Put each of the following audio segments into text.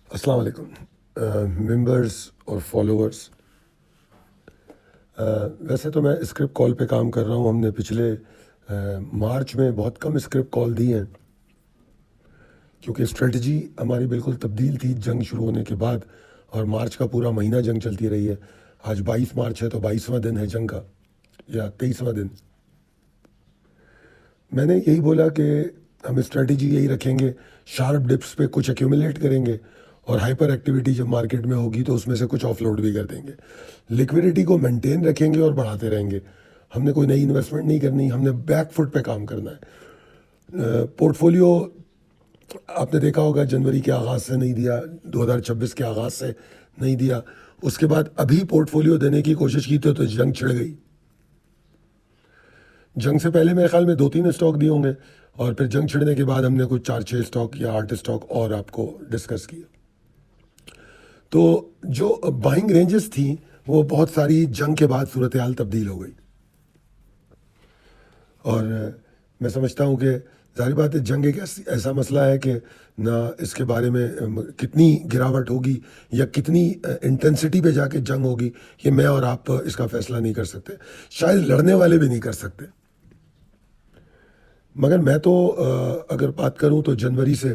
السلام علیکم ممبرس اور فالوورس. ویسے تو میں اسکرپٹ کال پہ کام کر رہا ہوں. ہم نے پچھلے مارچ میں بہت کم اسکرپٹ کال دی ہیں کیونکہ اسٹریٹجی ہماری بالکل تبدیل تھی جنگ شروع ہونے کے بعد، اور مارچ کا پورا مہینہ جنگ چلتی رہی ہے. آج 22 مارچ ہے تو 22واں دن ہے جنگ کا، یا 23واں دن. میں نے یہی بولا کہ ہم اسٹریٹجی یہی رکھیں گے، شارپ ڈپس پہ کچھ ایکیومولیٹ کریں گے، اور ہائپر ایکٹیویٹی جب مارکیٹ میں ہوگی تو اس میں سے کچھ آف لوڈ بھی کر دیں گے. لیکویڈیٹی کو مینٹین رکھیں گے اور بڑھاتے رہیں گے. ہم نے کوئی نئی انویسٹمنٹ نہیں کرنی، ہم نے بیک فٹ پہ کام کرنا ہے. پورٹ فولیو آپ نے دیکھا ہوگا جنوری کے آغاز سے نہیں دیا، 2026 کے آغاز سے نہیں دیا. اس کے بعد ابھی پورٹ فولیو دینے کی کوشش کی تو جنگ چھڑ گئی. جنگ سے پہلے میرے خیال میں 2-3 اسٹاک دیے ہوں گے، اور پھر جنگ چھڑنے کے بعد ہم نے کچھ 4-6 اسٹاک یا 8 اسٹاک اور آپ کو ڈسکس کیا. تو جو بائنگ رینجز تھیں وہ بہت ساری جنگ کے بعد صورتحال تبدیل ہو گئی. اور میں سمجھتا ہوں کہ ظاہر بات ہے جنگ ایک ایسا مسئلہ ہے کہ نہ اس کے بارے میں کتنی گراوٹ ہوگی یا کتنی انٹینسٹی پہ جا کے جنگ ہوگی، یہ میں اور آپ اس کا فیصلہ نہیں کر سکتے، شاید لڑنے والے بھی نہیں کر سکتے. مگر میں تو اگر بات کروں تو جنوری سے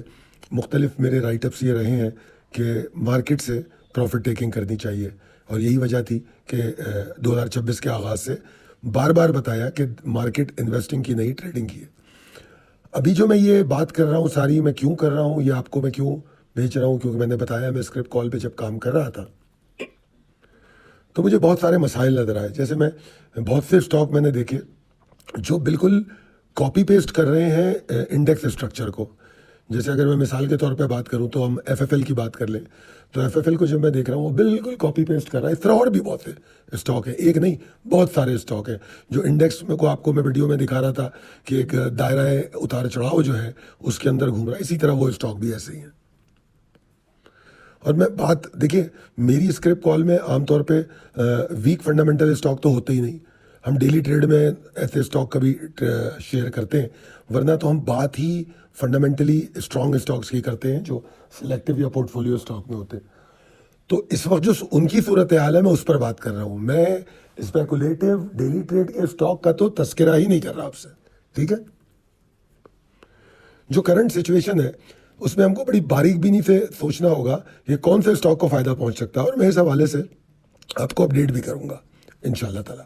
مختلف میرے رائٹ اپس یہ رہے ہیں کہ مارکیٹ سے پروفٹ ٹیکنگ کرنی چاہیے. اور یہی وجہ تھی کہ 2026 کے آغاز سے بار بار بتایا کہ مارکیٹ انویسٹنگ کی نہیں، ٹریڈنگ کی ہے. ابھی جو میں یہ بات کر رہا ہوں ساری میں کیوں کر رہا ہوں، یہ آپ کو میں کیوں بھیج رہا ہوں، کیونکہ میں نے بتایا میں اسکرپٹ کال پہ جب کام کر رہا تھا تو مجھے بہت سارے مسائل نظر آئے. جیسے میں بہت سے اسٹاک میں نے دیکھے جو بالکل کاپی پیسٹ کر رہے ہیں انڈیکس اسٹرکچر کو. جیسے اگر میں مثال کے طور پہ بات کروں تو ہم ایف ایف ایل کی بات کر لیں، تو ایف ایف ایل کو جب میں دیکھ رہا ہوں وہ بالکل کاپی پیسٹ کر رہا ہے. اس طرح اور بھی بہت سے اسٹاک ہیں، ایک نہیں بہت سارے اسٹاک ہیں جو انڈیکس میں کو آپ کو میں ویڈیو میں دکھا رہا تھا کہ ایک دائرہ اتار چڑھاؤ جو ہے اس کے اندر گھوم رہا ہے. اسی طرح وہ اسٹاک بھی ایسے ہی ہیں. اور میں بات دیکھیے، میری اسکرپٹ کال میں عام طور پہ ویک فنڈامنٹل اسٹاک تو ہوتے ہی نہیں. ہم ڈیلی ٹریڈ میں ایسے اسٹاک کا بھی شیئر کرتے ہیں، ورنہ تو ہم بات ہی فنڈامنٹلی اسٹرانگ اسٹاکس کی کرتے ہیں جو سلیکٹیو یا پورٹ فولیو اسٹاک میں ہوتے ہیں. تو اس وقت جو ان کی صورتحال ہے میں اس پر بات کر رہا ہوں. میں اسپیکولیٹو ڈیلی ٹریڈ کے اسٹاک کا تو تذکرہ ہی نہیں کر رہا آپ سے، ٹھیک ہے. جو کرنٹ سچویشن ہے اس میں ہم کو بڑی باریک بینی سے سوچنا ہوگا کہ کون سے اسٹاک کو فائدہ پہنچ سکتا ہے، اور میں اس حوالے سے آپ کو اپڈیٹ بھی کروں گا انشاءاللہ تعالی.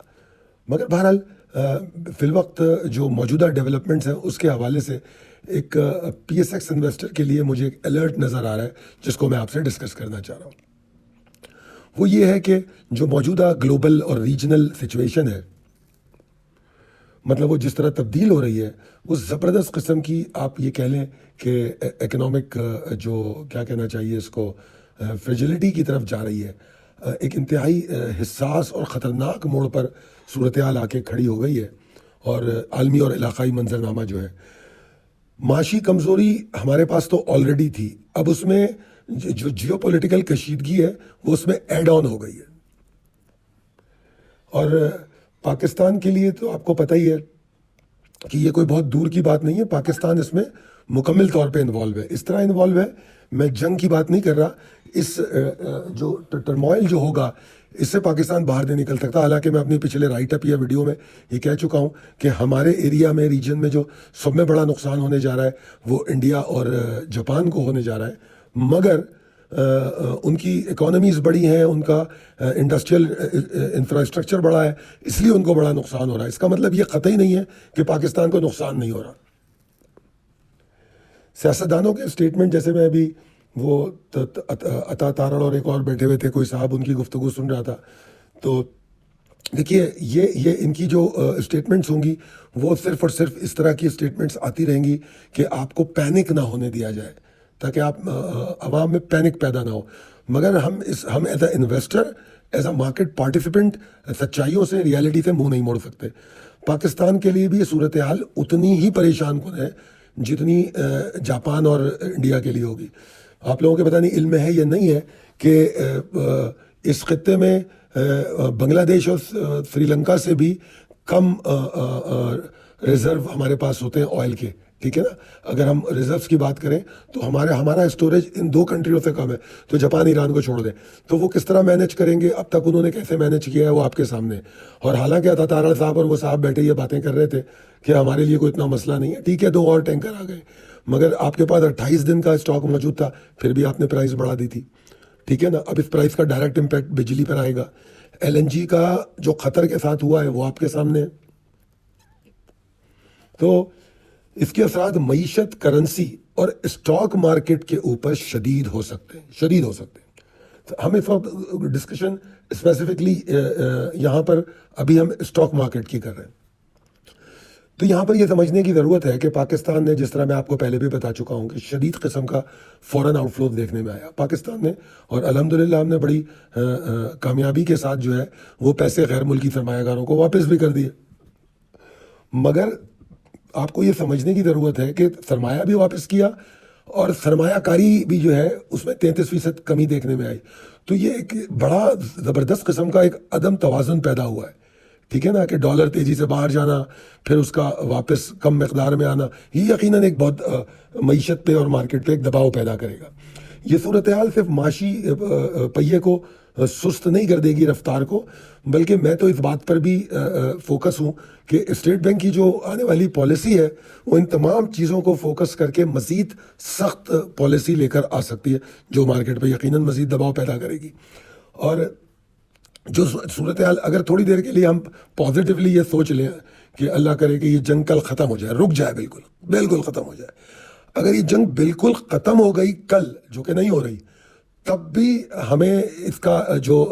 مگر بہرحال فی الوقت جو موجودہ ڈیولپمنٹس ہیں اس کے حوالے سے ایک پی ایس ایکس انویسٹر کے لیے مجھے ایک الرٹ نظر آ رہا ہے جس کو میں آپ سے ڈسکس کرنا چاہ رہا ہوں. وہ یہ ہے کہ جو موجودہ گلوبل اور ریجنل سچویشن ہے، مطلب وہ جس طرح تبدیل ہو رہی ہے، وہ زبردست قسم کی آپ یہ کہہ لیں کہ اکنامک جو کیا کہنا چاہیے اس کو فریجلٹی کی طرف جا رہی ہے. ایک انتہائی حساس اور خطرناک موڑ پر صورتحال آ کے کھڑی ہو گئی ہے. اور عالمی اور علاقائی منظرنامہ جو ہے، معاشی کمزوری ہمارے پاس تو آلریڈی تھی، اب اس میں جو جیو پولیٹیکل کشیدگی ہے وہ اس میں ایڈ آن ہو گئی ہے. اور پاکستان کے لیے تو آپ کو پتہ ہی ہے کہ یہ کوئی بہت دور کی بات نہیں ہے. پاکستان اس میں مکمل طور پہ انوالو ہے. اس طرح انوالو ہے، میں جنگ کی بات نہیں کر رہا، اس جو ٹرموائل جو ہوگا اس سے پاکستان باہر نہیں نکل سکتا. حالانکہ میں اپنی پچھلے رائٹ اپ یا ویڈیو میں یہ کہہ چکا ہوں کہ ہمارے ایریا میں ریجن میں جو سب میں بڑا نقصان ہونے جا رہا ہے وہ انڈیا اور جاپان کو ہونے جا رہا ہے. مگر ان کی اکانومیز بڑی ہیں، ان کا انڈسٹریل انفراسٹرکچر بڑا ہے، اس لیے ان کو بڑا نقصان ہو رہا ہے. اس کا مطلب یہ قطعی نہیں ہے کہ پاکستان کو نقصان نہیں ہو رہا. سیاستدانوں کے اسٹیٹمنٹ، جیسے میں ابھی وہ عطا تارڑ اور ایک اور بیٹھے ہوئے تھے کوئی صاحب، ان کی گفتگو سن رہا تھا. تو دیکھیے یہ ان کی جو اسٹیٹمنٹس ہوں گی وہ صرف اور صرف اس طرح کی اسٹیٹمنٹس آتی رہیں گی کہ آپ کو پینک نہ ہونے دیا جائے، تاکہ آپ عوام میں پینک پیدا نہ ہو. مگر ہم as a investor, as a market participant سچائیوں سے، ریالٹی سے منہ نہیں موڑ سکتے. پاکستان کے لیے بھی یہ صورتحال اتنی ہی پریشان کن ہے جتنی جاپان اور انڈیا کے لیے ہوگی. آپ لوگوں کے پتہ نہیں علم ہے یا نہیں ہے کہ اس خطے میں بنگلہ دیش اور سری لنکا سے بھی کم ریزرو ہمارے پاس ہوتے ہیں آئل کے ٹھیک ہے نا. اگر ہم ریزروس کی بات کریں تو ہمارا اسٹوریج ان 2 کنٹریوں سے کم ہے. تو جاپان ایران کو چھوڑ دیں تو وہ کس طرح مینیج کریں گے, اب تک انہوں نے کیسے مینیج کیا ہے وہ آپ کے سامنے. اور حالانکہ عطا تارڑ صاحب اور وہ صاحب بیٹھے یہ باتیں کر رہے تھے کہ ہمارے لیے کوئی اتنا مسئلہ نہیں ہے, ٹھیک ہے 2 اور ٹینکر آ گئے, مگر آپ کے پاس 28 دن کا اسٹاک موجود تھا, پھر بھی آپ نے پرائس بڑھا دی تھی. ٹھیک ہے نا. اب اس پرائس کا ڈائریکٹ امپیکٹ بجلی پر آئے گا. LNG کا جو خطر کے ساتھ ہوا ہے وہ آپ کے سامنے ہے. تو اس کے اثرات معیشت, کرنسی اور اسٹاک مارکیٹ کے اوپر شدید ہو سکتے ہیں. ہم اس وقت ڈسکشن اسپیسیفکلی یہاں پر ابھی ہم اسٹاک مارکیٹ کی کر رہے ہیں. تو یہاں پر یہ سمجھنے کی ضرورت ہے کہ پاکستان نے, جس طرح میں آپ کو پہلے بھی بتا چکا ہوں کہ شدید قسم کا فورن آؤٹ فلو دیکھنے میں آیا پاکستان نے, اور الحمدللہ ہم نے بڑی کامیابی کے ساتھ جو ہے وہ پیسے غیر ملکی سرمایہ کاروں کو واپس بھی کر دیے. مگر آپ کو یہ سمجھنے کی ضرورت ہے کہ سرمایہ بھی واپس کیا اور سرمایہ کاری بھی جو ہے اس میں 33% کمی دیکھنے میں آئی. تو یہ ایک بڑا زبردست قسم کا ایک عدم توازن پیدا ہوا ہے. ٹھیک ہے نا, کہ ڈالر تیزی سے باہر جانا, پھر اس کا واپس کم مقدار میں آنا, یہ یقیناً ایک بہت معیشت پہ اور مارکیٹ پہ ایک دباؤ پیدا کرے گا. یہ صورتحال صرف معاشی پہیے کو سست نہیں کر دے گی, رفتار کو, بلکہ میں تو اس بات پر بھی فوکس ہوں کہ اسٹیٹ بینک کی جو آنے والی پالیسی ہے وہ ان تمام چیزوں کو فوکس کر کے مزید سخت پالیسی لے کر آ سکتی ہے جو مارکیٹ پہ یقیناً مزید دباؤ پیدا کرے گی. اور جو صورتحال, اگر تھوڑی دیر کے لیے ہم پازیٹیولی یہ سوچ لیں کہ اللہ کرے کہ یہ جنگ کل ختم ہو جائے, رک جائے, بالکل ختم ہو جائے. اگر یہ جنگ بالکل ختم ہو گئی کل, جو کہ نہیں ہو رہی, تب بھی ہمیں اس کا جو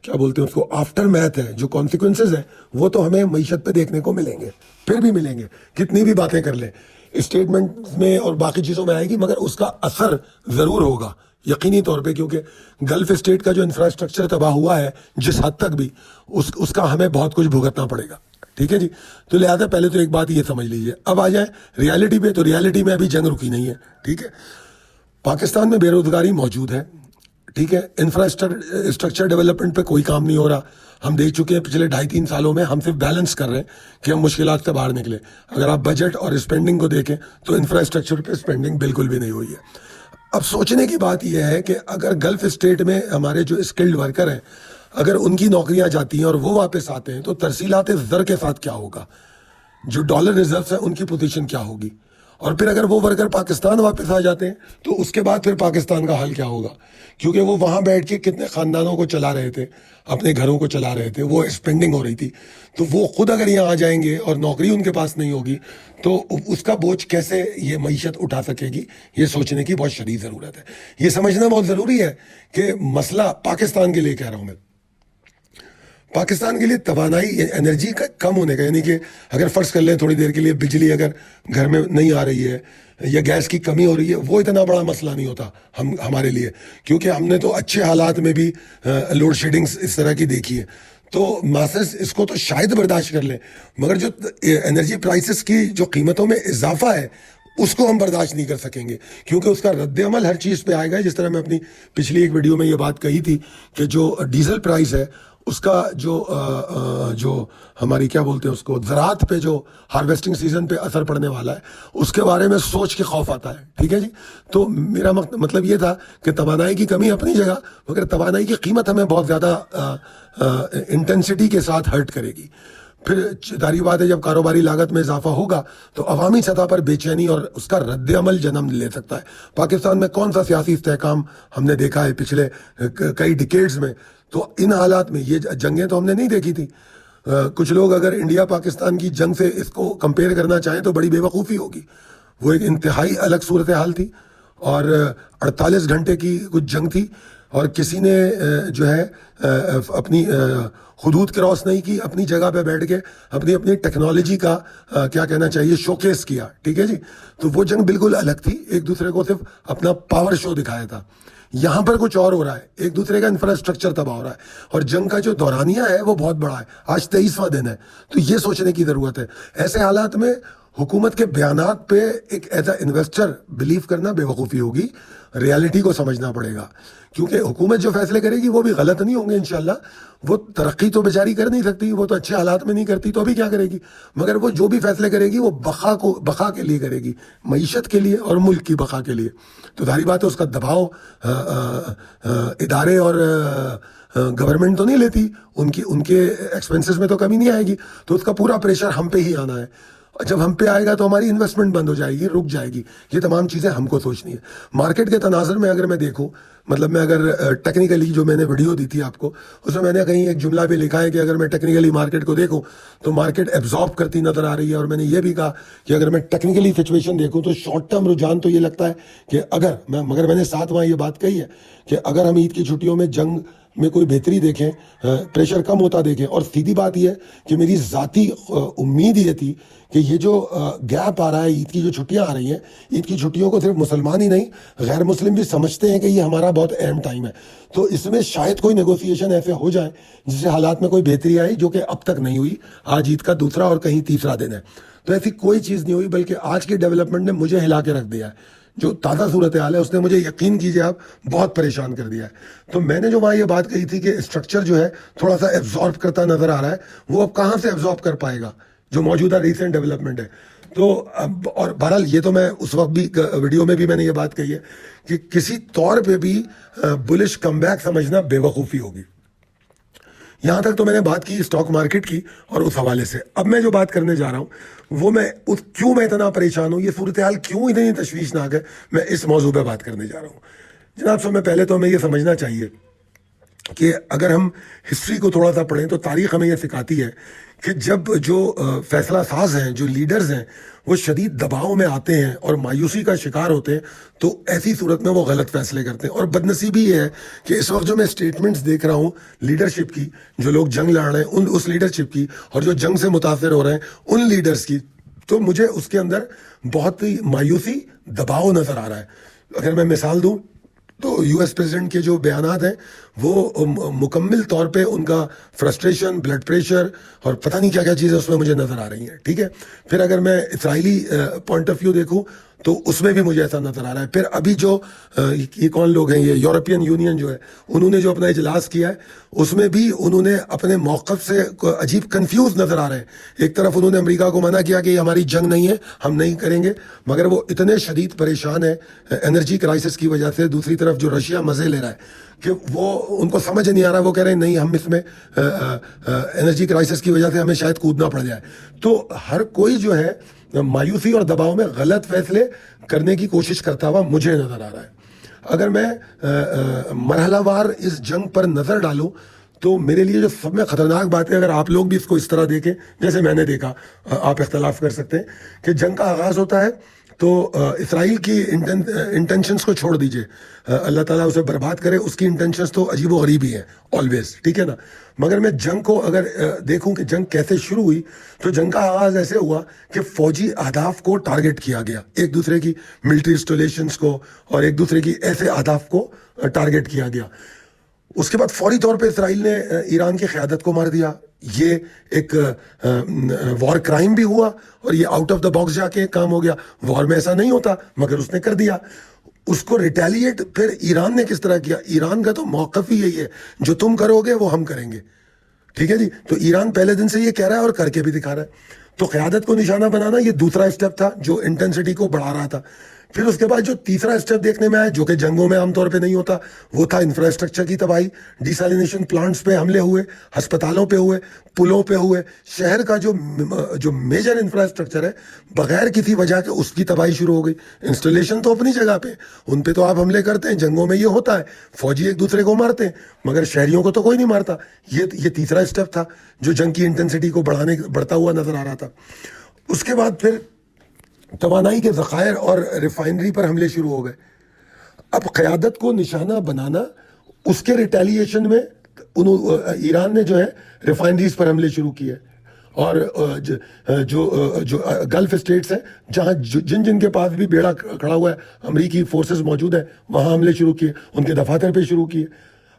کیا بولتے ہیں اس کو آفٹر میتھ ہے, جو کانسیکوینسز ہیں, وہ تو ہمیں معیشت پہ دیکھنے کو ملیں گے, پھر بھی ملیں گے. کتنی بھی باتیں کر لیں اسٹیٹمنٹ میں اور باقی چیزوں میں آئے گی, مگر اس کا اثر ضرور ہوگا یقینی طور پہ, کیونکہ گلف اسٹیٹ کا جو انفراسٹرکچر تباہ ہوا ہے جس حد تک بھی, اس کا ہمیں بہت کچھ بھگتنا پڑے گا. ٹھیک ہے جی. تو لہٰذا پہلے تو ایک بات یہ سمجھ لیجیے. اب آ جائیں ریالٹی پہ, تو ریالٹی میں ابھی جنگ رکی نہیں ہے. ٹھیک ہے, پاکستان میں بے روزگاری موجود ہے. ٹھیک ہے, انفراسٹرکچر ڈیولپمنٹ پہ کوئی کام نہیں ہو رہا. ہم دیکھ چکے ہیں پچھلے 2.5-3 سالوں میں ہم صرف بیلنس کر رہے ہیں کہ ہم مشکلات سے باہر نکلے. اگر آپ بجٹ اور اسپینڈنگ کو دیکھیں تو انفراسٹرکچر پہ اسپینڈنگ بالکل بھی نہیں ہوئی ہے. اب سوچنے کی بات یہ ہے کہ اگر گلف اسٹیٹ میں ہمارے جو اسکلڈ ورکر ہیں, اگر ان کی نوکریاں جاتی ہیں اور وہ واپس آتے ہیں, تو ترسیلات زر کے ساتھ کیا ہوگا, جو ڈالر ریزروس ہیں ان کی پوزیشن کیا ہوگی, اور پھر اگر وہ ورکر پاکستان واپس آ جاتے ہیں تو اس کے بعد پھر پاکستان کا حال کیا ہوگا, کیونکہ وہ وہاں بیٹھ کے کتنے خاندانوں کو چلا رہے تھے, اپنے گھروں کو چلا رہے تھے, وہ اسپینڈنگ ہو رہی تھی. تو وہ خود اگر یہاں آ جائیں گے اور نوکری ان کے پاس نہیں ہوگی تو اس کا بوجھ کیسے یہ معیشت اٹھا سکے گی, یہ سوچنے کی بہت شدید ضرورت ہے. یہ سمجھنا بہت ضروری ہے کہ مسئلہ پاکستان کے لیے کہہ رہا ہوں میں, پاکستان کے لیے توانائی انرجی کا کم ہونے کا, یعنی کہ اگر فرض کر لیں تھوڑی دیر کے لیے بجلی اگر گھر میں نہیں آ رہی ہے یا گیس کی کمی ہو رہی ہے, وہ اتنا بڑا مسئلہ نہیں ہوتا ہمارے لیے, کیونکہ ہم نے تو اچھے حالات میں بھی لوڈ شیڈنگز اس طرح کی دیکھی ہے. تو ماسز اس کو تو شاید برداشت کر لیں, مگر جو انرجی پرائسز کی جو قیمتوں میں اضافہ ہے اس کو ہم برداشت نہیں کر سکیں گے, کیونکہ اس کا رد عمل ہر چیز پہ آئے گا. جس طرح میں اپنی پچھلی ایک ویڈیو میں یہ بات کہی تھی کہ جو ڈیزل پرائس ہے اس کا جو ہماری کیا بولتے ہیں اس کو زراعت پہ جو ہارویسٹنگ سیزن پہ اثر پڑنے والا ہے, اس کے بارے میں سوچ کے خوف آتا ہے. ٹھیک ہے جی. تو میرا مطلب یہ تھا کہ توانائی کی کمی اپنی جگہ, مگر توانائی کی قیمت ہمیں بہت زیادہ انٹینسٹی کے ساتھ ہرٹ کرے گی. پھر ظاہری بات ہے جب کاروباری لاگت میں اضافہ ہوگا تو عوامی سطح پر بے چینی اور اس کا رد عمل جنم لے سکتا ہے. پاکستان میں کون سا سیاسی استحکام ہم نے دیکھا ہے پچھلے کئی ڈیکیڈز میں, تو ان حالات میں یہ جنگیں تو ہم نے نہیں دیکھی تھی. کچھ لوگ اگر انڈیا پاکستان کی جنگ سے اس کو کمپیئر کرنا چاہیں تو بڑی بے وقوفی ہوگی. وہ ایک انتہائی الگ صورتحال تھی اور 48 گھنٹے کی کچھ جنگ تھی, اور کسی نے جو ہے اپنی حدود کراس نہیں کی, اپنی جگہ پہ بیٹھ کے اپنی ٹیکنالوجی کا کیا کہنا چاہیے شوکیس کیا. ٹھیک ہے جی. تو وہ جنگ بالکل الگ تھی, ایک دوسرے کو صرف اپنا پاور شو دکھایا تھا. یہاں پر کچھ اور ہو رہا ہے, ایک دوسرے کا انفراسٹرکچر تباہ ہو رہا ہے, اور جنگ کا جو دورانیہ ہے وہ بہت بڑا ہے. آج 23واں دن ہے, تو یہ سوچنے کی ضرورت ہے. ایسے حالات میں حکومت کے بیانات پہ ایک ایز اے انویسٹر بلیو کرنا بے وقوفی ہوگی. ریالٹی کو سمجھنا پڑے گا, کیونکہ حکومت جو فیصلے کرے گی وہ بھی غلط نہیں ہوں گے انشاءاللہ. وہ ترقی تو بیچاری کر نہیں سکتی, وہ تو اچھے حالات میں نہیں کرتی, تو ابھی کیا کرے گی؟ مگر وہ جو بھی فیصلے کرے گی وہ بقا کے لیے کرے گی, معیشت کے لیے اور ملک کی بقا کے لیے. تو ظاہری بات ہے اس کا دباؤ ادارے اور گورنمنٹ تو نہیں لیتی, ان کے ایکسپنسز میں تو کمی نہیں آئے گی, تو اس کا پورا پریشر ہم پہ ہی آنا ہے. جب ہم پہ آئے گا تو ہماری انویسٹمنٹ بند ہو جائے گی, رک جائے گی. یہ تمام چیزیں ہم کو سوچنی ہے. مارکیٹ کے تناظر میں اگر میں دیکھوں, مطلب میں اگر ٹیکنیکلی جو میں نے ویڈیو دی تھی آپ کو, اس میں میں نے کہیں ایک جملہ بھی لکھا ہے کہ اگر میں ٹیکنیکلی مارکیٹ کو دیکھوں تو مارکیٹ ایبزارب کرتی نظر آ رہی ہے. اور میں نے یہ بھی کہا کہ اگر میں ٹیکنیکلی سچویشن دیکھوں تو شارٹ ٹرم رجحان تو یہ لگتا ہے کہ مگر میں نے ساتھ وہاں یہ بات کہی ہے کہ اگر ہم عید کی چھٹیوں میں جنگ میں کوئی بہتری دیکھیں, پریشر کم ہوتا دیکھیں. اور سیدھی بات یہ ہے کہ میری ذاتی امید یہ تھی کہ یہ جو گیپ آ رہا ہے, عید کی جو چھٹیاں آ رہی ہیں, عید کی چھٹیوں کو صرف مسلمان ہی نہیں غیر مسلم بھی سمجھتے ہیں کہ یہ ہمارا بہت اہم ٹائم ہے. تو اس میں شاید کوئی نیگوسیشن ایسے ہو جائے جس سے حالات میں کوئی بہتری آئی, جو کہ اب تک نہیں ہوئی. آج عید کا دوسرا اور کہیں تیسرا دن ہے, تو ایسی کوئی چیز نہیں ہوئی, بلکہ آج کی ڈیولپمنٹ نے مجھے ہلا کے رکھ دیا ہے. جو تازہ صورتحال ہے اس نے مجھے یقین کیجیے آپ بہت پریشان کر دیا ہے. تو میں نے جو وہاں یہ بات کہی تھی کہ اسٹرکچر جو ہے تھوڑا سا ایبزارب کرتا نظر آ رہا ہے, وہ اب کہاں سے ایبزارب کر پائے گا جو موجودہ ریسنٹ ڈیولپمنٹ ہے. تو اب اور بہرحال یہ تو میں اس وقت بھی ویڈیو میں بھی میں نے یہ بات کہی ہے کہ کسی طور پہ بھی بلش کم بیک سمجھنا بے وقوفی ہوگی. یہاں تک تو میں نے بات کی اسٹاک مارکیٹ کی اور اس حوالے سے. اب میں جو بات کرنے جا رہا ہوں وہ کیوں میں اتنا پریشان ہوں, یہ صورتحال کیوں اتنی تشویشناک ہے, میں اس موضوع پہ بات کرنے جا رہا ہوں. جناب سب میں پہلے تو ہمیں یہ سمجھنا چاہیے کہ اگر ہم ہسٹری کو تھوڑا سا پڑھیں تو تاریخ ہمیں یہ سکھاتی ہے کہ جب جو فیصلہ ساز ہیں, جو لیڈرز ہیں, وہ شدید دباؤ میں آتے ہیں اور مایوسی کا شکار ہوتے ہیں تو ایسی صورت میں وہ غلط فیصلے کرتے ہیں. اور بدنصیبی یہ ہے کہ اس وقت جو میں اسٹیٹمنٹس دیکھ رہا ہوں لیڈرشپ کی, جو لوگ جنگ لڑ رہے ہیں اس لیڈرشپ کی, اور جو جنگ سے متاثر ہو رہے ہیں ان لیڈرز کی, تو مجھے اس کے اندر بہت ہی مایوسی, دباؤ نظر آ رہا ہے. اگر میں مثال دوں تو یو ایس پریزیڈنٹ کے جو بیانات ہیں وہ مکمل طور پہ ان کا فرسٹریشن, بلڈ پریشر اور پتہ نہیں کیا کیا چیزیں اس میں مجھے نظر آ رہی ہیں. ٹھیک ہے, پھر اگر میں اسرائیلی پوائنٹ آف ویو دیکھوں تو اس میں بھی مجھے ایسا نظر آ رہا ہے. پھر ابھی جو یہ کون لوگ ہیں, یہ یورپین یونین جو ہے, انہوں نے جو اپنا اجلاس کیا ہے اس میں بھی انہوں نے اپنے موقف سے عجیب کنفیوز نظر آ رہے ہیں. ایک طرف انہوں نے امریکہ کو منع کیا کہ یہ ہماری جنگ نہیں ہے, ہم نہیں کریں گے, مگر وہ اتنے شدید پریشان ہیں انرجی کرائسس کی وجہ سے. دوسری طرف جو رشیا مزے لے رہا ہے کہ وہ ان کو سمجھ نہیں آ رہا, وہ کہہ رہے ہیں نہیں ہم اس میں انرجی کرائسس کی وجہ سے ہمیں شاید کودنا پڑ جائے. تو ہر کوئی جو ہے مایوسی اور دباؤ میں غلط فیصلے کرنے کی کوشش کرتا ہوا مجھے نظر آ رہا ہے. اگر میں مرحلہ وار اس جنگ پر نظر ڈالوں تو میرے لیے جو سب میں خطرناک بات ہے, اگر آپ لوگ بھی اس کو اس طرح دیکھیں جیسے میں نے دیکھا, آپ اختلاف کر سکتے ہیں, کہ جنگ کا آغاز ہوتا ہے تو اسرائیل کی انٹینشنز کو چھوڑ دیجئے, اللہ تعالیٰ اسے برباد کرے, اس کی انٹینشنز تو عجیب و غریب ہی ہیں آلویز, ٹھیک ہے نا. مگر میں جنگ کو اگر دیکھوں کہ جنگ کیسے شروع ہوئی, تو جنگ کا آغاز ایسے ہوا کہ فوجی اہداف کو ٹارگٹ کیا گیا, ایک دوسرے کی ملٹری انسٹالیشنز کو اور ایک دوسرے کی ایسے اہداف کو ٹارگٹ کیا گیا. اس کے بعد فوری طور پہ اسرائیل نے ایران کی قیادت کو مار دیا. یہ ایک وار کرائم بھی ہوا اور یہ آؤٹ آف دا باکس جا کے کام ہو گیا. وار میں ایسا نہیں ہوتا مگر اس نے کر دیا. اس کو ریٹیلیٹ پھر ایران نے کس طرح کیا, ایران کا تو موقف ہی یہی ہے, جو تم کرو گے وہ ہم کریں گے. ٹھیک ہے جی, تو ایران پہلے دن سے یہ کہہ رہا ہے اور کر کے بھی دکھا رہا ہے. تو قیادت کو نشانہ بنانا یہ دوسرا اسٹیپ تھا جو انٹینسٹی کو بڑھا رہا تھا. پھر اس کے بعد جو تیسرا اسٹیپ دیکھنے میں آیا, جو کہ جنگوں میں عام طور پہ نہیں ہوتا, وہ تھا انفراسٹرکچر کی تباہی. ڈیسالینیشن پلانٹس پہ حملے ہوئے, ہسپتالوں پہ ہوئے, پلوں پہ ہوئے. شہر کا جو میجر انفراسٹرکچر ہے بغیر کسی وجہ کے اس کی تباہی شروع ہو گئی. انسٹالیشن تو اپنی جگہ پہ, ان پہ تو آپ حملے کرتے ہیں, جنگوں میں یہ ہوتا ہے, فوجی ایک دوسرے کو مارتے ہیں, مگر شہریوں کو تو کوئی نہیں مارتا. یہ تیسرا اسٹیپ تھا جو جنگ کی انٹینسٹی کو بڑھتا ہوا نظر آ رہا تھا. اس کے بعد پھر توانائی کے ذخائر اور ریفائنری پر حملے شروع ہو گئے. اب قیادت کو نشانہ بنانا, اس کے ریٹیلیشن میں ایران نے جو ہے ریفائنریز پر حملے شروع کیے, اور جو گلف اسٹیٹس ہیں جہاں جن کے پاس بھی بیڑا کھڑا ہوا ہے, امریکی فورسز موجود ہیں, وہاں حملے شروع کیے, ان کے دفاتر پہ شروع کیے.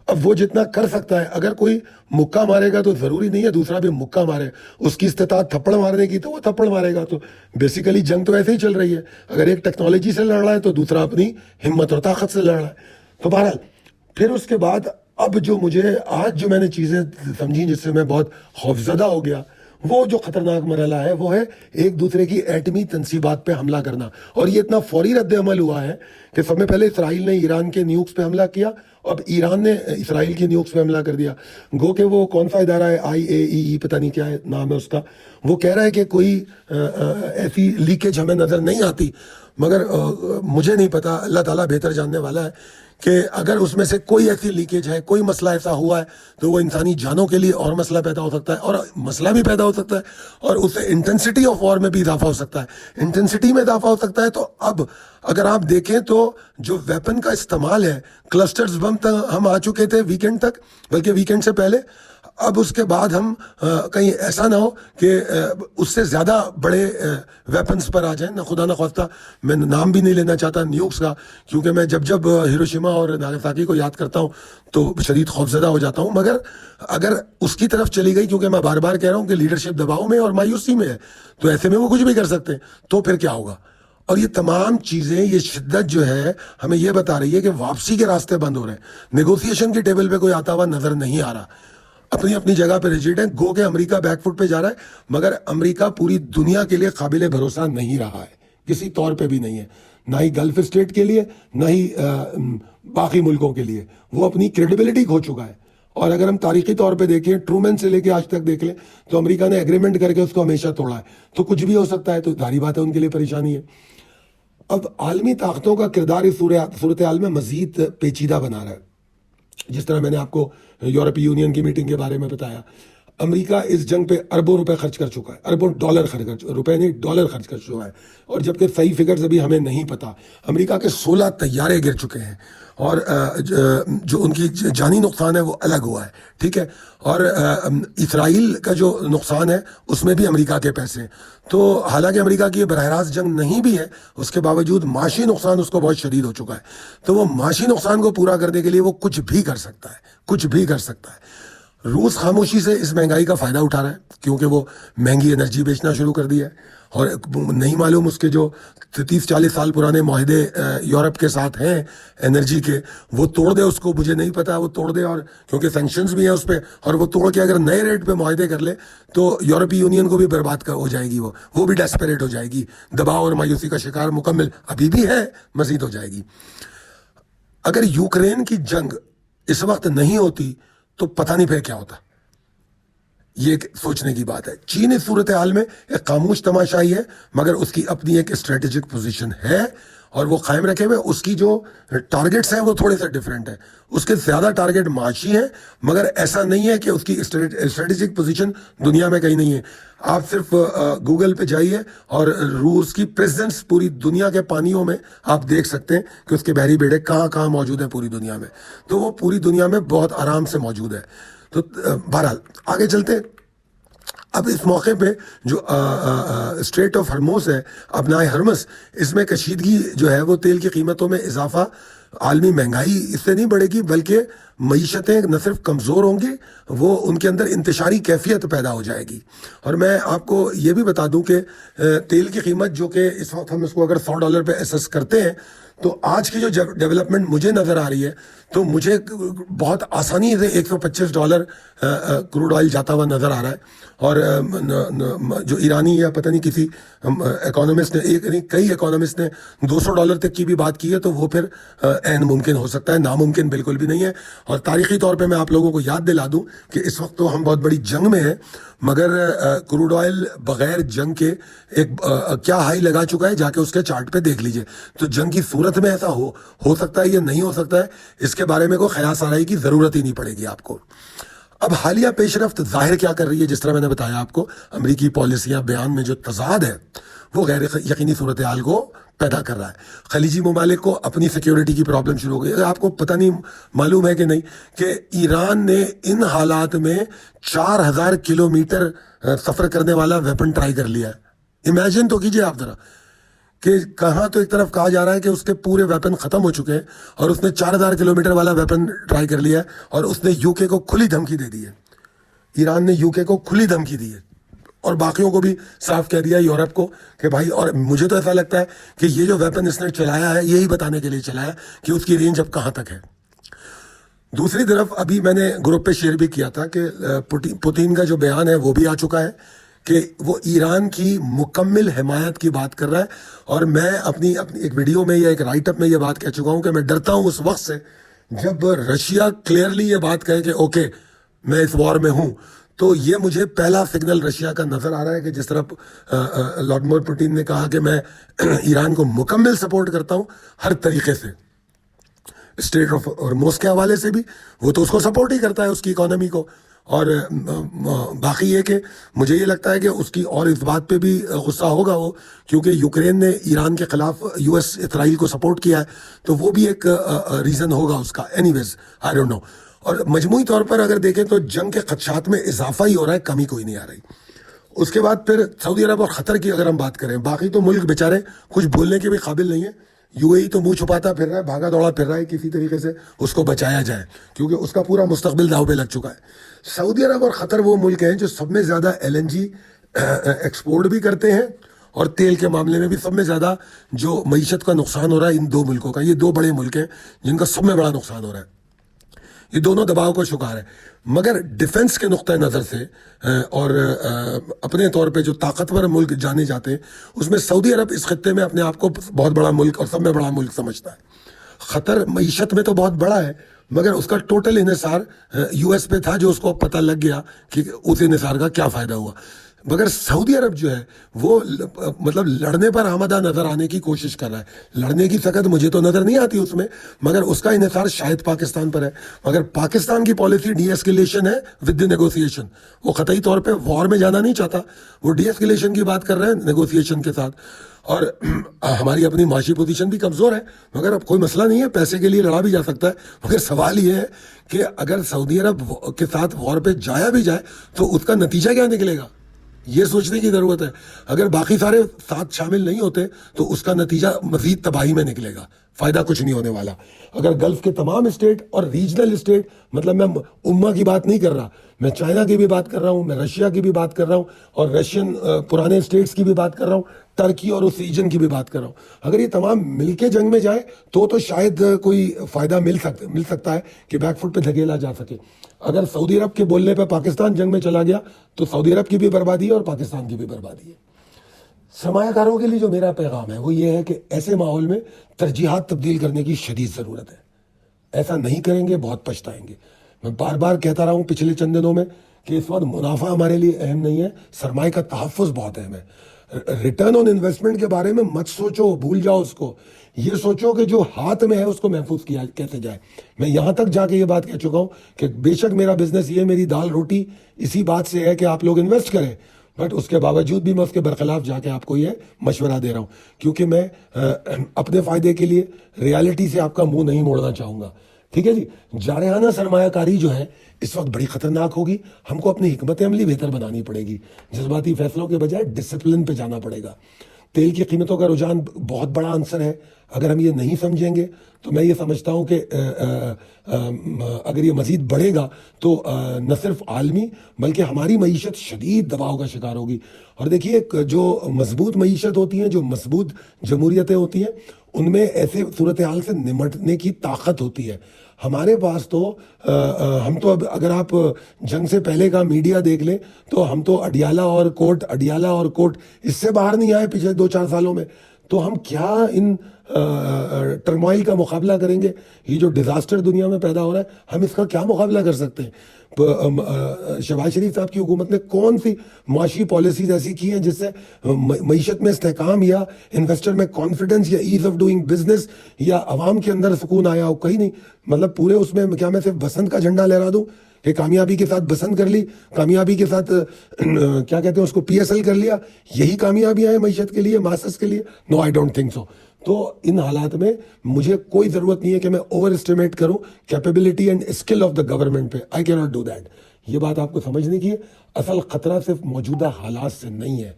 اب وہ جتنا کر سکتا ہے، اگر کوئی مکہ مارے گا تو ضروری نہیں ہے دوسرا بھی مکہ مارے، اس کی استطاعت تھپڑ مارنے کی تو وہ تھپڑ مارے گا. تو بیسیکلی جنگ تو ایسے ہی چل رہی ہے، اگر ایک ٹیکنالوجی سے لڑ رہا ہے تو دوسرا اپنی ہمت اور طاقت سے لڑ رہا ہے. تو بہرحال پھر اس کے بعد اب جو مجھے آج جو میں نے چیزیں سمجھی جس سے میں بہت خوفزدہ ہو گیا، وہ جو خطرناک مرحلہ ہے وہ ہے ایک دوسرے کی ایٹمی تنصیبات پہ حملہ کرنا. اور یہ اتنا فوری رد عمل ہوا ہے کہ سب سے پہلے اسرائیل نے ایران کے نیوکس پہ حملہ کیا، اب ایران نے اسرائیل کی نیوکس پہ حملہ کر دیا. گو کہ وہ کون سا ادارہ ہے IAEA پتہ نہیں کیا ہے نام ہے اس کا، وہ کہہ رہا ہے کہ کوئی ایسی لیکیج ہمیں نظر نہیں آتی، مگر مجھے نہیں پتا، اللہ تعالیٰ بہتر جاننے والا ہے کہ اگر اس میں سے کوئی ایسی لیکیج ہے، کوئی مسئلہ ایسا ہوا ہے تو وہ انسانی جانوں کے لیے اور مسئلہ پیدا ہو سکتا ہے، اور مسئلہ بھی پیدا ہو سکتا ہے، اور اس سے انٹینسٹی آف وار میں بھی اضافہ ہو سکتا ہے، انٹینسٹی میں اضافہ ہو سکتا ہے. تو اب اگر آپ دیکھیں تو جو ویپن کا استعمال ہے، کلسٹرز بم تک ہم آ چکے تھے ویکینڈ تک، بلکہ ویکینڈ سے پہلے. اب اس کے بعد ہم کہیں ایسا نہ ہو کہ اس سے زیادہ بڑے ویپنز پر آ جائیں، نہ خدا نہ خواستہ. میں نام بھی نہیں لینا چاہتا نیوکس کا، کیونکہ میں جب ہیروشیما اور ناگاساکی کو یاد کرتا ہوں تو شدید خوفزدہ ہو جاتا ہوں. مگر اگر اس کی طرف چلی گئی، کیونکہ میں بار بار کہہ رہا ہوں کہ لیڈرشپ دباؤ میں اور مایوسی میں ہے، تو ایسے میں وہ کچھ بھی کر سکتے ہیں، تو پھر کیا ہوگا؟ اور یہ تمام چیزیں، یہ شدت جو ہے ہمیں یہ بتا رہی ہے کہ واپسی کے راستے بند ہو رہے ہیں، نیگوسیشن کی ٹیبل پہ کوئی آتا ہوا نظر نہیں آ رہا. اپنی اپنی جگہ پہ ریجیڈ ہیں. گو کہ امریکہ بیک فٹ پہ جا رہا ہے، مگر امریکہ پوری دنیا کے لیے قابل بھروسہ نہیں رہا ہے، کسی طور پہ بھی نہیں ہے، نہ ہی گلف اسٹیٹ کے لیے، نہ ہی باقی ملکوں کے لیے. وہ اپنی کریڈیبلٹی کھو چکا ہے. اور اگر ہم تاریخی طور پہ دیکھیں، ٹرومین سے لے کے آج تک دیکھ لیں، تو امریکہ نے ایگریمنٹ کر کے اس کو ہمیشہ توڑا ہے. تو کچھ بھی ہو سکتا ہے، تو ظاہری بات ہے ان کے لیے پریشانی ہے. اب عالمی طاقتوں کا کردار اس صورتحال میں مزید پیچیدہ بنا رہا ہے. جس طرح میں نے آپ کو یورپی یونین کی میٹنگ کے بارے میں بتایا، امریکہ اس جنگ پہ اربوں روپے خرچ کر چکا ہے، اربوں ڈالر خرچ کر چکا ہے. اور جبکہ صحیح فگرز ابھی ہمیں نہیں پتا. امریکہ کے 16 طیارے گر چکے ہیں، اور جو ان کی جانی نقصان ہے وہ الگ ہوا ہے، ٹھیک ہے. اور اسرائیل کا جو نقصان ہے اس میں بھی امریکہ کے پیسے ہیں. تو حالانکہ امریکہ کی یہ براہ راست جنگ نہیں بھی ہے، اس کے باوجود معاشی نقصان اس کو بہت شدید ہو چکا ہے. تو وہ معاشی نقصان کو پورا کرنے کے لیے وہ کچھ بھی کر سکتا ہے، کچھ بھی کر سکتا ہے. روس خاموشی سے اس مہنگائی کا فائدہ اٹھا رہا ہے، کیونکہ وہ مہنگی انرجی بیچنا شروع کر دیا ہے. اور نہیں معلوم اس کے جو 30-40 سال پرانے معاہدے یورپ کے ساتھ ہیں انرجی کے، وہ توڑ دے اس کو، مجھے نہیں پتا وہ توڑ دے. اور کیونکہ سینکشنز بھی ہیں اس پہ، اور وہ توڑ کے اگر نئے ریٹ پہ معاہدے کر لے تو یورپی یونین کو بھی برباد ہو جائے گی، وہ بھی ڈیسپریٹ ہو جائے گی، دباؤ اور مایوسی کا شکار مکمل ابھی بھی ہے، مزید ہو جائے گی. اگر یوکرین کی جنگ اس وقت نہیں ہوتی تو پتہ نہیں پھر کیا ہوتا. یہ ایک سوچنے کی بات ہے. چین اس صورتحال میں ایک خاموش تماشائی ہے، مگر اس کی اپنی ایک اسٹریٹجک پوزیشن ہے اور وہ قائم رکھے ہوئے. اس کی جو ٹارگٹس ہیں وہ تھوڑے سے ڈیفرنٹ ہیں. اس کے زیادہ ٹارگٹ معاشی ہیں، مگر ایسا نہیں ہے کہ اس کی اسٹریٹجک پوزیشن دنیا میں کہیں نہیں ہے. آپ صرف گوگل پہ جائیے اور روس کی پریزنس پوری دنیا کے پانیوں میں آپ دیکھ سکتے ہیں کہ اس کے بحری بیڑے کہاں کہاں موجود ہیں پوری دنیا میں. تو وہ پوری دنیا میں بہت آرام سے موجود ہے. تو بہرحال آگے چلتے ہیں. اب اس موقع پہ جو اسٹریٹ آف ہرموز ہے، ابنائے ہرمس، اس میں کشیدگی جو ہے وہ تیل کی قیمتوں میں اضافہ، عالمی مہنگائی اس سے نہیں بڑھے گی، بلکہ معیشتیں نہ صرف کمزور ہوں گی، وہ ان کے اندر انتشاری کیفیت پیدا ہو جائے گی. اور میں آپ کو یہ بھی بتا دوں کہ تیل کی قیمت جو کہ اس وقت ہم اس کو اگر $100 پہ اسیس کرتے ہیں، تو آج کی جو ڈیولپمنٹ مجھے نظر آ رہی ہے تو مجھے بہت آسانی سے $125 کروڈ آئل جاتا ہوا نظر آ رہا ہے. اور جو ایرانی یا پتہ نہیں کسی اکانومسٹ نے، کئی اکانومسٹ نے $200 تک کی بھی بات کی ہے، تو وہ پھر عین ممکن ہو سکتا ہے، ناممکن بالکل بھی نہیں ہے. اور تاریخی طور پہ میں آپ لوگوں کو یاد دلا دوں کہ اس وقت تو ہم بہت بڑی جنگ میں ہیں، مگر کروڈ آئل بغیر جنگ کے ایک کیا ہائی لگا چکا ہے، جا کے اس کے چارٹ پہ دیکھ لیجئے. تو جنگ کی صورت میں ایسا ہو سکتا ہے یا نہیں ہو سکتا ہے، اس کے بارے میں کوئی خیاس آرائی کی ضرورت ہی نہیں پڑے گی آپ کو. اب حالیہ پیش رفت ظاہر کیا کر رہی ہے؟ جس طرح میں نے بتایا آپ کو، امریکی پالیسیاں بیان میں جو تضاد ہے وہ غیر یقینی صورتحال کو پیدا کر رہا ہے. خلیجی ممالک کو اپنی سیکیورٹی کی پرابلم شروع ہو گئی. آپ کو پتہ نہیں معلوم ہے کہ نہیں کہ ایران نے ان حالات میں 4000 کلومیٹر سفر کرنے والا ویپن ٹرائی کر لیا ہے. امیجن تو کیجئے آپ ذرا کہ کہاں تو ایک طرف کہا جا رہا ہے کہ اس کے پورے ویپن ختم ہو چکے ہیں اور اس نے 4000 کلومیٹر والا ویپن ٹرائی کر لیا ہے اور اس نے یو کے کو کھلی دھمکی دے دی ہے. ایران نے یو کے کو کھلی دھمکی دی ہے اور باقیوں کو بھی صاف کہہ دیا یورپ کو کہ بھائی. اور مجھے تو ایسا لگتا ہے کہ یہ جو ویپن اس نے چلایا ہے یہی بتانے کے لیے چلایا کہ اس کی رینج اب کہاں تک ہے. دوسری طرف ابھی میں نے گروپ پہ شیئر بھی کیا تھا کہ پوتین کا جو بیان ہے وہ بھی آ چکا ہے کہ وہ ایران کی مکمل حمایت کی بات کر رہا ہے. اور میں اپنی ایک ویڈیو میں یا ایک رائٹ اپ میں یہ بات کہہ چکا ہوں کہ میں ڈرتا ہوں اس وقت سے جب رشیا کلیئرلی یہ بات کہے کہ اوکے میں اس وار میں ہوں. تو یہ مجھے پہلا سگنل رشیا کا نظر آ رہا ہے کہ جس طرح ولاڈیمیر پوٹین نے کہا کہ میں ایران کو مکمل سپورٹ کرتا ہوں ہر طریقے سے, اسٹیٹ آف ہرموز کے حوالے سے بھی وہ تو اس کو سپورٹ ہی کرتا ہے اس کی اکانومی کو. اور باقی یہ کہ مجھے یہ لگتا ہے کہ اس کی اور اس بات پہ بھی غصہ ہوگا وہ, کیونکہ یوکرین نے ایران کے خلاف یو ایس اسرائیل کو سپورٹ کیا ہے تو وہ بھی ایک ریزن ہوگا اس کا. Anyways I don't know. اور مجموعی طور پر اگر دیکھیں تو جنگ کے خدشات میں اضافہ ہی ہو رہا ہے, کمی کوئی نہیں آ رہی. اس کے بعد پھر سعودی عرب اور قطر کی اگر ہم بات کریں, باقی تو ملک بیچارے کچھ بولنے کے بھی قابل نہیں ہیں. یو اے ای تو منہ چھپاتا پھر رہا ہے, بھاگا دوڑا پھر رہا ہے کسی طریقے سے اس کو بچایا جائے کیونکہ اس کا پورا مستقبل داؤ پہ لگ چکا ہے. سعودی عرب اور قطر وہ ملک ہیں جو سب میں زیادہ LNG ایکسپورٹ بھی کرتے ہیں اور تیل کے معاملے میں بھی سب میں زیادہ جو معیشت کا نقصان ہو رہا ہے ان دو ملکوں کا. یہ دو بڑے ملک ہیں جن کا سب میں بڑا نقصان ہو رہا ہے. یہ دونوں دباؤ کا شکار ہے. مگر ڈیفنس کے نقطۂ نظر سے اور اپنے طور پہ جو طاقتور ملک جانے جاتے ہیں اس میں سعودی عرب اس خطے میں اپنے آپ کو بہت بڑا ملک اور سب میں بڑا ملک سمجھتا ہے. قطر معیشت میں تو بہت بڑا ہے مگر اس کا ٹوٹل انحصار یو ایس پہ تھا جو اس کو پتہ لگ گیا کہ اس انحصار کا کیا فائدہ ہوا. مگر سعودی عرب جو ہے وہ مطلب لڑنے پر آمدہ نظر آنے کی کوشش کر رہا ہے. لڑنے کی طاقت مجھے تو نظر نہیں آتی اس میں, مگر اس کا انحصار شاید پاکستان پر ہے. مگر پاکستان کی پالیسی ڈی ایسکیلیشن ہے ود دی نیگوسیشن. وہ قطعی طور پہ وار میں جانا نہیں چاہتا, وہ ڈی ایسکیلیشن کی بات کر رہے ہیں نیگوسیشن کے ساتھ. اور ہماری اپنی معاشی پوزیشن بھی کمزور ہے مگر اب کوئی مسئلہ نہیں ہے, پیسے کے لیے لڑا بھی جا سکتا ہے. مگر سوال یہ ہے کہ اگر سعودی عرب کے ساتھ وار پہ جایا بھی جائے تو اس کا نتیجہ کیا نکلے گا, یہ سوچنے کی ضرورت ہے. اگر باقی سارے ساتھ شامل نہیں ہوتے تو اس کا نتیجہ مزید تباہی میں نکلے گا, فائدہ کچھ نہیں ہونے والا. اگر گلف کے تمام اسٹیٹ اور ریجنل اسٹیٹ, مطلب میں امہ کی بات نہیں کر رہا, میں چائنا کی بھی بات کر رہا ہوں, میں رشیا کی بھی بات کر رہا ہوں اور رشین پرانے اسٹیٹس کی بھی بات کر رہا ہوں, ٹرکی اور اس ریجن کی بھی بات کر رہا ہوں. اگر یہ تمام مل کے جنگ میں جائیں تو شاید کوئی فائدہ مل سکتا ہے کہ بیک فٹ پہ دھکیلا جا سکے. اگر سعودی عرب کے بولنے پہ پاکستان جنگ میں چلا گیا تو سعودی عرب کی بھی بربادی ہے اور پاکستان کی بھی بربادی ہے. سرمایہ کاروں کے لیے جو میرا پیغام ہے وہ یہ ہے کہ ایسے ماحول میں ترجیحات تبدیل کرنے کی شدید ضرورت ہے. ایسا نہیں کریں گے بہت پچھتائیں گے. میں بار بار کہتا رہا ہوں پچھلے چند دنوں میں کہ اس وقت منافع ہمارے لیے اہم نہیں ہے, سرمایہ کا تحفظ بہت اہم ہے. ریٹرن آن انویسٹمنٹ کے بارے میں مت سوچو, بھول جاؤ اس کو. یہ سوچو کہ جو ہاتھ میں ہے اس کو محفوظ کیا کیسے جائے. میں یہاں تک جا کے یہ بات کہہ چکا ہوں کہ بے شک میرا بزنس یہ میری دال روٹی اسی بات سے ہے کہ آپ لوگ انویسٹ کریں, بٹ اس کے باوجود بھی میں اس کے برخلاف جا کے آپ کو یہ مشورہ دے رہا ہوں کیونکہ میں اپنے فائدے کے لیے ریالٹی سے آپ کا منہ نہیں موڑنا چاہوں گا. ٹھیک ہے جی. جارحانہ سرمایہ کاری جو ہے اس وقت بڑی خطرناک ہوگی. ہم کو اپنی حکمت عملی بہتر بنانی پڑے گی. جذباتی فیصلوں کے بجائے ڈسپلن پہ جانا پڑے گا. تیل کی قیمتوں کا رجحان بہت بڑا عنصر ہے. اگر ہم یہ نہیں سمجھیں گے تو میں یہ سمجھتا ہوں کہ اگر یہ مزید بڑھے گا تو نہ صرف عالمی بلکہ ہماری معیشت شدید دباؤ کا شکار ہوگی. اور دیکھیے جو مضبوط معیشت ہوتی ہیں, جو مضبوط جمہوریتیں ہوتی ہیں, ان میں ایسے صورتحال سے نمٹنے کی طاقت ہوتی ہے. ہمارے پاس تو ہم تو اب اگر آپ جنگ سے پہلے کا میڈیا دیکھ لیں تو ہم تو اڈیالہ اور کوٹ اس سے باہر نہیں آئے پچھلے 2-4 سالوں میں. تو ہم کیا ان ٹرمائل کا مقابلہ کریں گے؟ یہ جو ڈیزاسٹر دنیا میں پیدا ہو رہا ہے ہم اس کا کیا مقابلہ کر سکتے ہیں؟ شہباز شریف صاحب کی حکومت نے کون سی معاشی پالیسیز ایسی کی ہیں جس سے معیشت میں استحکام یا انویسٹر میں کانفیڈنس یا ایز آف ڈوئنگ بزنس یا عوام کے اندر سکون آیا ہو؟ کہیں نہیں. مطلب پورے اس میں کیا میں صرف بسنت کا جھنڈا لہرا دوں کہ کامیابی کے ساتھ بسنت کر لی, کامیابی کے ساتھ کیا کہتے ہیں اس کو PSL کر لیا, یہی کامیابیاں ہیں معیشت کے لیے, ماسس کے لیے؟ نو, آئی ڈونٹ تھنک سو. تو ان حالات میں مجھے کوئی ضرورت نہیں ہے کہ میں اوور اسٹیمیٹ کروں capability and skill of the government پہ. آئی کی ناٹ ڈو دیٹ. یہ بات آپ کو سمجھنے کی ہے. اصل خطرہ صرف موجودہ حالات سے نہیں ہے.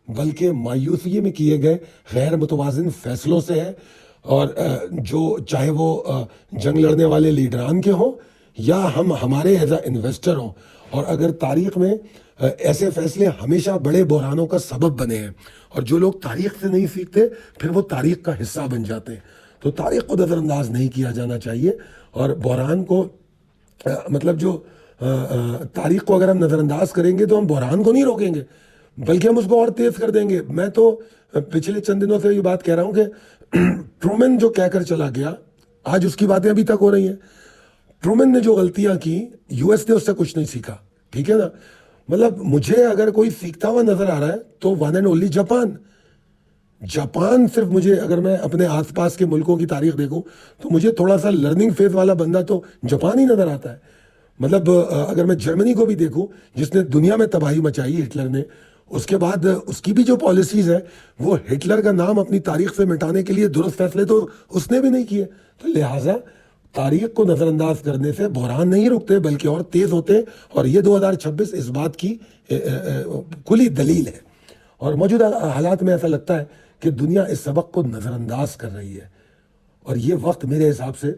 بلکہ مایوسی میں کیے گئے غیر متوازن فیصلوں سے ہے، اور جو چاہے وہ جنگ لڑنے والے لیڈران کے ہوں یا ہمارے ایز اے انویسٹر ہوں. اور اگر تاریخ میں ایسے فیصلے ہمیشہ بڑے بحرانوں کا سبب بنے ہیں، اور جو لوگ تاریخ سے نہیں سیکھتے پھر وہ تاریخ کا حصہ بن جاتے ہیں. تو تاریخ کو نظر انداز نہیں کیا جانا چاہیے، اور بحران کو مطلب جو تاریخ کو اگر ہم نظر انداز کریں گے تو ہم بحران کو نہیں روکیں گے بلکہ ہم اس کو اور تیز کر دیں گے. میں تو پچھلے چند دنوں سے یہ بات کہہ رہا ہوں کہ ٹرومن جو کہہ کر چلا گیا، آج اس کی باتیں ابھی تک ہو رہی ہیں. ٹرومن نے جو غلطیاں کی، یو ایس نے اس سے کچھ نہیں سیکھا. ٹھیک ہے نا؟ مطلب مجھے اگر کوئی سیکھتا ہوا نظر آ رہا ہے تو ون اینڈ اونلی جاپان صرف مجھے، اگر میں اپنے آس پاس کے ملکوں کی تاریخ دیکھوں تو مجھے تھوڑا سا لرننگ فیز والا بندہ تو جاپان ہی نظر آتا ہے. مطلب اگر میں جرمنی کو بھی دیکھوں جس نے دنیا میں تباہی مچائی ہٹلر نے، اس کے بعد اس کی بھی جو پالیسیز ہے وہ ہٹلر کا نام اپنی تاریخ سے مٹانے کے لیے درست فیصلے تو اس نے بھی نہیں کیے. تو لہٰذا تاریخ کو نظر انداز کرنے سے بحران نہیں رکتے بلکہ اور تیز ہوتے ہیں، اور یہ 2026 اس بات کی کھلی دلیل ہے. اور موجودہ حالات میں ایسا لگتا ہے کہ دنیا اس سبق کو نظر انداز کر رہی ہے، اور یہ وقت میرے حساب سے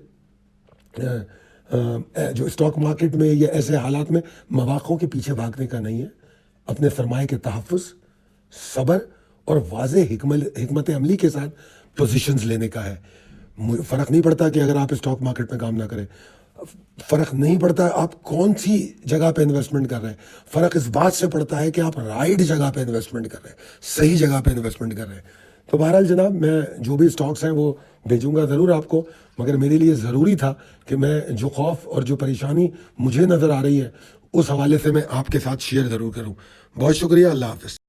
جو اسٹاک مارکیٹ میں یا ایسے حالات میں مواقعوں کے پیچھے بھاگنے کا نہیں ہے. اپنے سرمایہ کے تحفظ، صبر اور واضح حکمت عملی کے ساتھ پوزیشنز لینے کا ہے. فرق نہیں پڑتا کہ اگر آپ اسٹاک مارکیٹ میں کام نہ کریں، فرق نہیں پڑتا آپ کون سی جگہ پہ انویسٹمنٹ کر رہے ہیں، فرق اس بات سے پڑتا ہے کہ آپ رائٹ جگہ پہ انویسٹمنٹ کر رہے ہیں، صحیح جگہ پہ انویسٹمنٹ کر رہے ہیں. تو بہرحال جناب، میں جو بھی اسٹاکس ہیں وہ بھیجوں گا ضرور آپ کو، مگر میرے لیے ضروری تھا کہ میں جو خوف اور جو پریشانی مجھے نظر آ رہی ہے اس حوالے سے میں آپ کے ساتھ شیئر ضرور کروں. بہت شکریہ. اللہ حافظ.